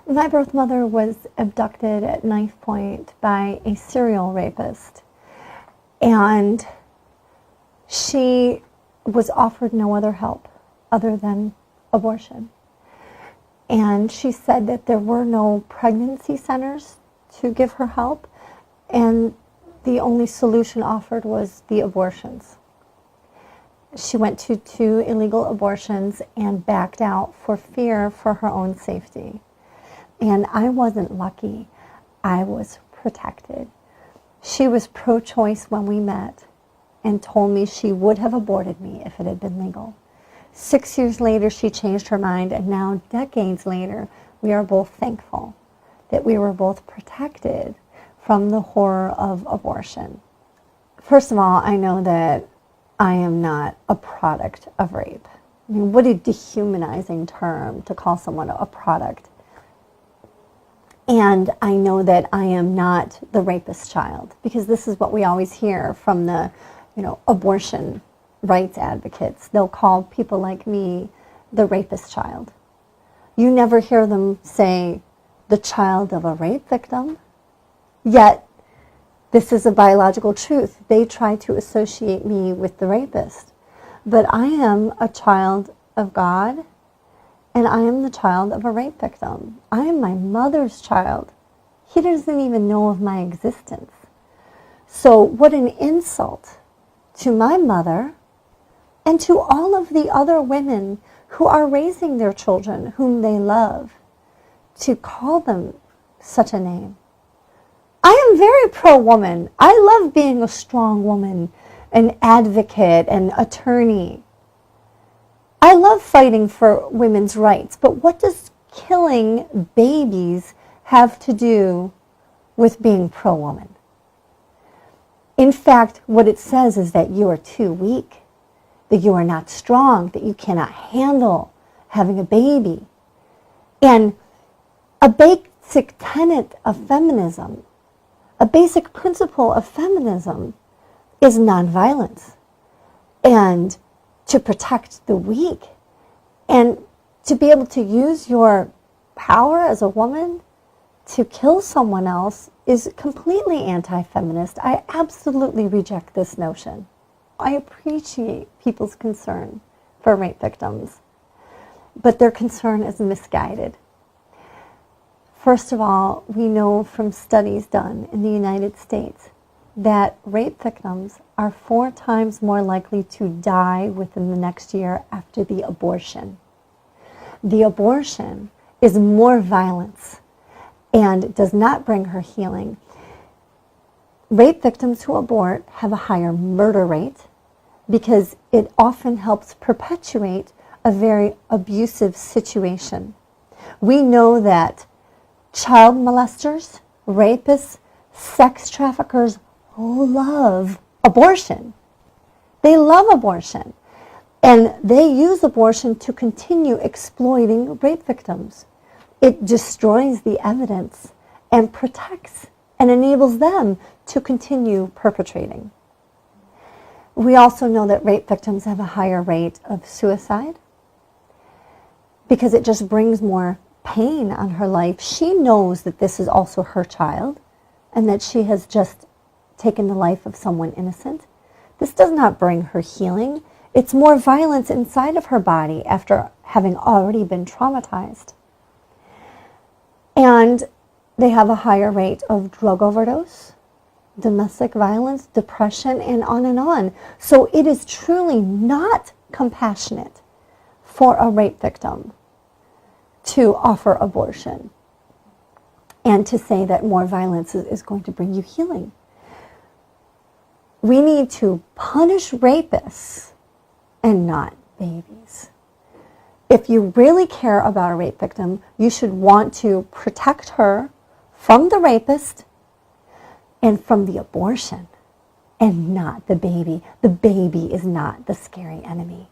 My birth mother was abducted at knife point by a serial rapist, and she was offered no other help other than abortion. And she said that there were no pregnancy centers to give her help, and the only solution offered was the abortions. She went to 2 illegal abortions and backed out for fear for her own safety. And I wasn't lucky. I was protected. She was pro-choice when we met and told me she would have aborted me if it had been legal. 6 years later, she changed her mind, and now, decades later, we are both thankful that we were both protected from the horror of abortion. First of all, I know that I am not a product of rape. I mean, what a dehumanizing term to call someone a product. And I know that I am not the rapist child, because this is what we always hear from the, abortion rights advocates. They'll call people like me the rapist child. You never hear them say the child of a rape victim. Yet, this is a biological truth. They try to associate me with the rapist. But I am a child of God, and I am the child of a rape victim. I am my mother's child. He doesn't even know of my existence. So what an insult to my mother and to all of the other women who are raising their children whom they love, to call them such a name. I am very pro-woman. I love being a strong woman, an advocate, an attorney. I love fighting for women's rights, but what does killing babies have to do with being pro-woman? In fact, what it says is that you are too weak, that you are not strong, that you cannot handle having a baby. And a basic tenet of feminism, a basic principle of feminism, is nonviolence, and to protect the weak, and to be able to use your power as a woman to kill someone else is completely anti-feminist. I absolutely reject this notion. I appreciate people's concern for rape victims, but their concern is misguided. First of all, we know from studies done in the United States that rape victims are 4 times more likely to die within the next year after the abortion. The abortion is more violence and does not bring her healing. Rape victims who abort have a higher murder rate because it often helps perpetuate a very abusive situation. We know that child molesters, rapists, sex traffickers love abortion. They love abortion. And they use abortion to continue exploiting rape victims. It destroys the evidence and protects and enables them to continue perpetrating. We also know that rape victims have a higher rate of suicide because it just brings more pain on her life. She knows that this is also her child and that she has just taken the life of someone innocent. This does not bring her healing. It's more violence inside of her body after having already been traumatized. And they have a higher rate of drug overdose, domestic violence, depression, and on and on. So it is truly not compassionate for a rape victim to offer abortion and to say that more violence is going to bring you healing. We need to punish rapists and not babies. If you really care about a rape victim, you should want to protect her from the rapist and from the abortion, and not the baby. The baby is not the scary enemy.